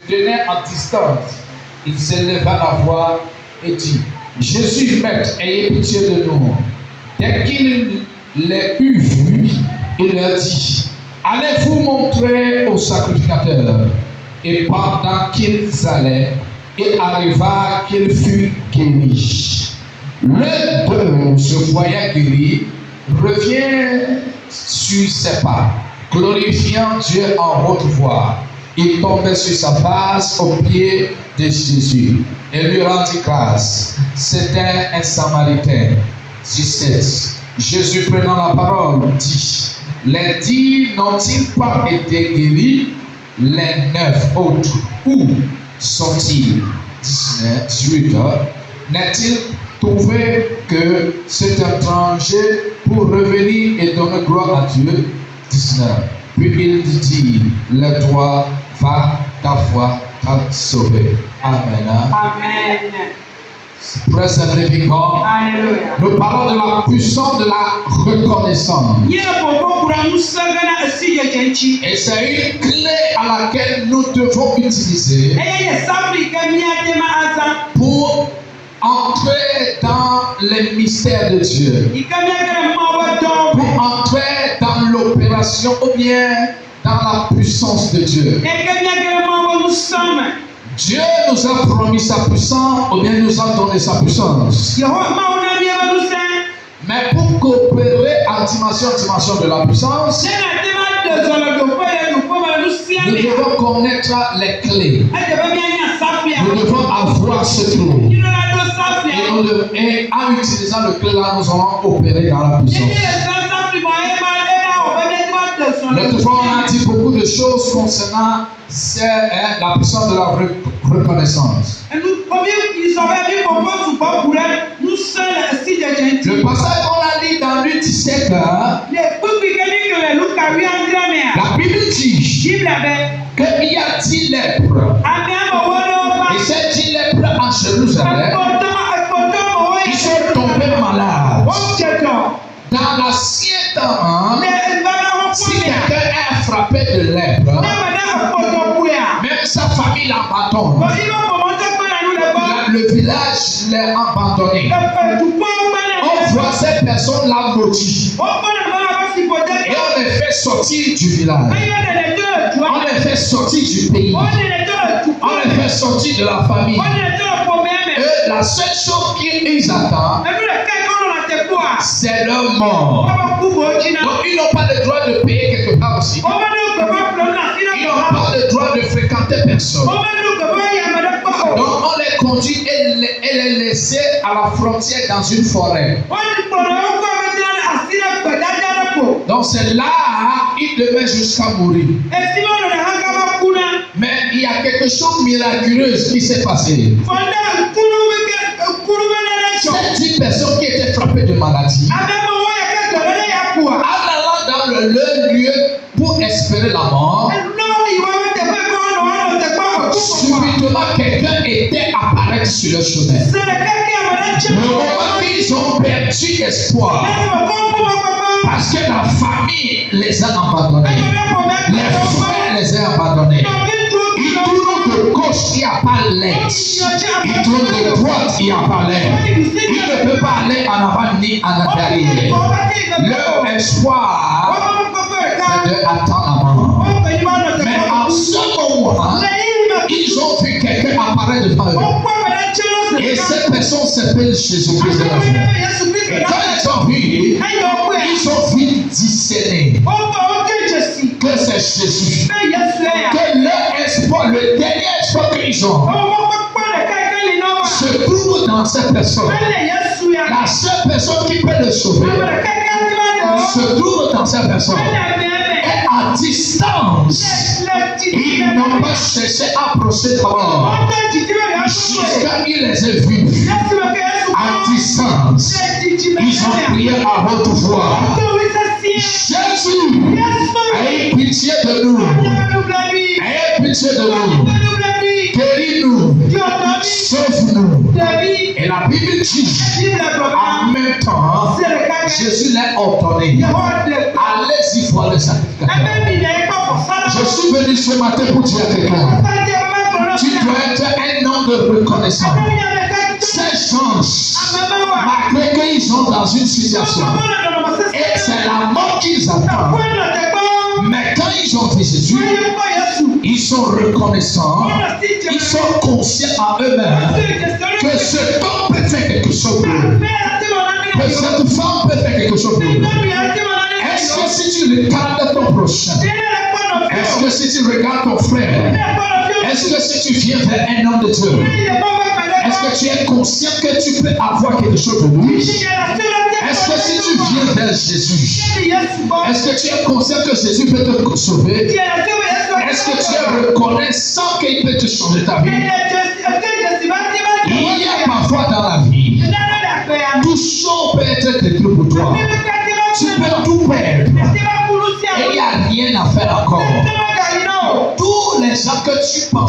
tenait à distance. Il s'éleva la voix et dit, Jésus, Maître, ayez pitié de nous. Dès qu'il les eut vus, il leur dit, allez vous montrer au sacrificateur. Et pendant qu'ils allaient, il arriva qu'il fut guéri. L'un d'eux, se voyant guéri, revient sur ses pas, glorifiant Dieu en haute voix. Il tombait sur sa face aux pieds de Jésus et lui rendit grâce. C'était un Samaritain. 17. Jésus prenant la parole dit, les 10 n'ont-ils pas été guéris? Les 9 autres, où sont-ils? 18. N'est-il trouvé que cet étranger pour revenir et donner gloire à Dieu? 19. Puis il dit, lève-toi, va, ta foi t'a sauvé. Amen. Amen. Praise the living God. Alléluia. Nous parlons de la puissance de la reconnaissance. Et c'est une clé à laquelle nous devons utiliser pour entrer dans les mystères de Dieu, pour entrer dans l'opération ou bien dans la puissance de Dieu. Dieu nous a promis sa puissance ou bien nous a donné sa puissance. Mais pour coopérer à dimension de la puissance, nous devons connaître les clés. Nous devons avoir ce trou. Et en utilisant le clé là, nous allons opérer dans la puissance. L'autre fois, on a dit beaucoup de choses concernant la puissance de la reconnaissance. Le passage qu'on a lu dans Luc 17, la Bible dit qu'il y a 10 lèpres. Et ces 10 lèpres en Jérusalem, ils sont tombés malades. Dans l'ancien temps, si quelqu'un est frappé de lèpre, même sa famille l'abandonne. Le village l'a abandonné. On voit cette personne là maudite. Et on les fait sortir du village. On les fait sortir du pays. On les fait sortir de la famille. Et la seule chose qu'ils attendent, c'est leur mort. Donc ils n'ont pas le droit de payer quelque part aussi. Ils n'ont pas le droit de fréquenter personne. Donc on les conduit et les laisser à la frontière dans une forêt. Donc c'est là ils devaient jusqu'à mourir. Mais il y a quelque chose de miraculeux qui s'est passé. Ces 10 personnes qui étaient frappées de maladie, en allant dans leur lieu pour espérer la mort, subitement quelqu'un était apparu sur le chemin. Le moment qu'ils ont perdu espoir, parce que la famille les a abandonnés, les frères les ont abandonnés. Ils tournent de gauche, il n'y a pas l'aide. Ils tournent de droite, il n'y a pas l'aide. Ils ne peuvent pas aller en avant ni en arrière. Leur espoir, c'est d'attendre la mort. Mais en ce moment, ils ont vu quelqu'un apparaître devant eux. Et cette personne s'appelle Jésus-Christ de la vie. Et quand ils ont vu, ils ont vite discerné que c'est Jésus. Que leur espoir, le dernier espoir qu'ils ont, se trouve dans cette personne. La seule personne qui peut le sauver se trouve dans cette personne. Et à distance, ils n'ont pas cherché à approcher d'abord. Jusqu'à qu'ils les aient vus. À distance, ils ont prié à haute voix. Jésus, ayez pitié de nous. Ayez pitié de nous. Guéris-nous. Sauve-nous. Et la Bible dit, en même temps, Jésus l'a ordonné. Allez-y voir le sacrificateur. Je suis venu ce matin pour dire à quelqu'un, de reconnaissance. Ces gens, malgré qu'ils sont dans une situation, et c'est la mort qu'ils attendent, mais quand ils ont vu Jésus, ils sont reconnaissants, ils sont conscients à eux-mêmes que cet homme peut faire quelque chose pour eux, que cette femme peut faire quelque chose pour eux. Est-ce que si tu regardes ton prochain, est-ce que si tu regardes ton frère, est-ce que si tu viens vers un homme de Dieu, est-ce que tu es conscient que tu peux avoir quelque chose pour lui? Est-ce que si tu viens vers Jésus, est-ce que tu es conscient que Jésus peut te sauver? Est-ce que tu es reconnaissant qu'il peut te changer ta vie? Il y a parfois dans la vie, tout ça peut être détruit pour toi. Tu peux tout perdre. Et il n'y a rien à faire encore. Tous les gens que tu penses